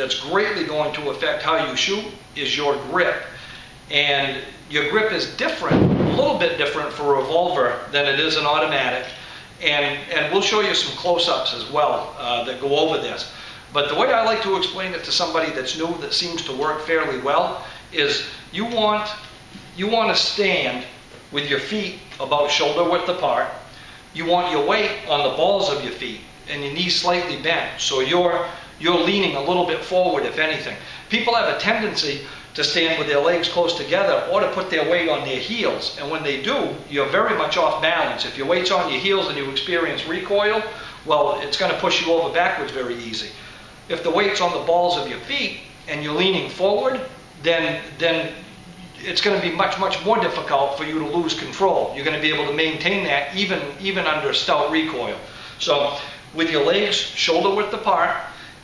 that's greatly going to affect how you shoot is your grip. And your grip is different, a little bit different for a revolver than it is an automatic. And we'll show you some close-ups as well that go over this. But the way I like to explain it to somebody that's new that seems to work fairly well is you want to stand with your feet about shoulder width apart. You want your weight on the balls of your feet and your knees slightly bent, so you're leaning a little bit forward, if anything. People have a tendency to stand with their legs close together or to put their weight on their heels, and when they do, you're very much off balance. If your weight's on your heels and you experience recoil, well, it's going to push you over backwards very easy. If the weight's on the balls of your feet and you're leaning forward, then it's going to be much more difficult for you to lose control. You're going to be able to maintain that even under stout recoil. So with your legs shoulder width apart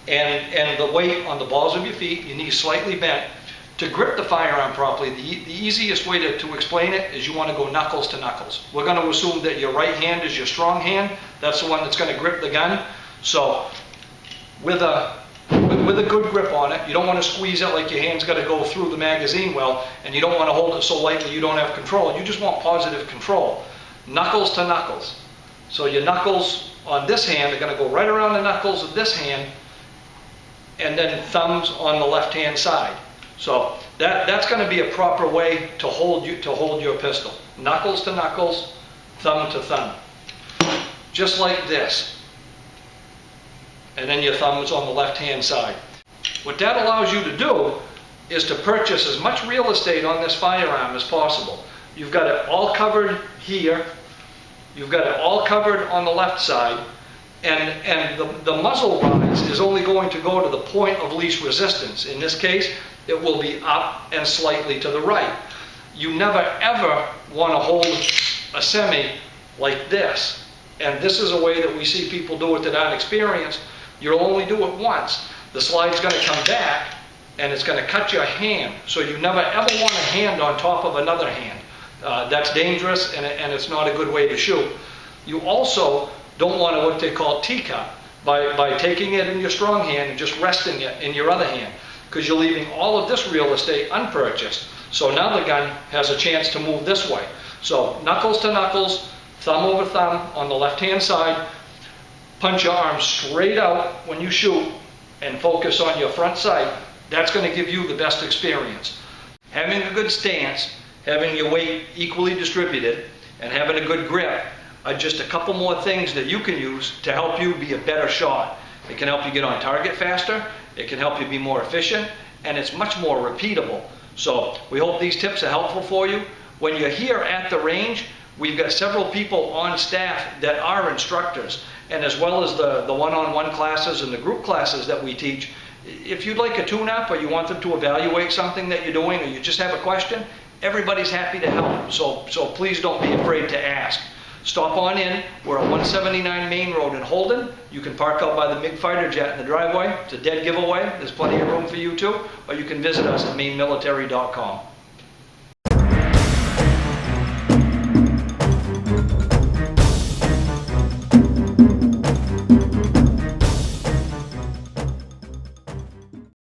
and the weight on the balls of your feet, your knees slightly bent, to grip the firearm properly, the easiest way to explain it is you want to go knuckles to knuckles. We're going to assume that your right hand is your strong hand. That's the one that's going to grip the gun. So with a good grip on it, you don't want to squeeze it like your hand's got to go through the magazine well, and you don't want to hold it so lightly you don't have control. You just want positive control. Knuckles to knuckles. So your knuckles on this hand are going to go right around the knuckles of this hand, and then thumbs on the left-hand side. So that's going to be a proper way to hold your pistol. Knuckles to knuckles, thumb to thumb. Just like this. And then your thumb is on the left-hand side. What that allows you to do is to purchase as much real estate on this firearm as possible. You've got it all covered here. You've got it all covered on the left side. And the muzzle rise is only going to go to the point of least resistance. In this case, it will be up and slightly to the right. You never ever want to hold a semi like this. And this is a way that we see people do it that aren't experienced. You'll only do it once. The slide's going to come back and it's going to cut your hand. So you never ever want a hand on top of another hand. That's dangerous and it's not a good way to shoot. You also don't want to what they call T-cup by taking it in your strong hand and just resting it in your other hand, because you're leaving all of this real estate unpurchased. So now the gun has a chance to move this way. So knuckles to knuckles, thumb over thumb on the left-hand side. Punch your arm straight out when you shoot and focus on your front sight. That's going to give you the best experience. Having a good stance, having your weight equally distributed, and having a good grip are just a couple more things that you can use to help you be a better shot. It can help you get on target faster, it can help you be more efficient, and it's much more repeatable. So we hope these tips are helpful for you. When you're here at the range, we've got several people on staff that are instructors, and as well as the one-on-one classes and the group classes that we teach. If you'd like a tune-up or you want them to evaluate something that you're doing or you just have a question, everybody's happy to help. So please don't be afraid to ask. Stop on in. We're at 179 Maine Road in Holden. You can park out by the MiG fighter jet in the driveway. It's a dead giveaway. There's plenty of room for you too. Or you can visit us at mainemilitary.com.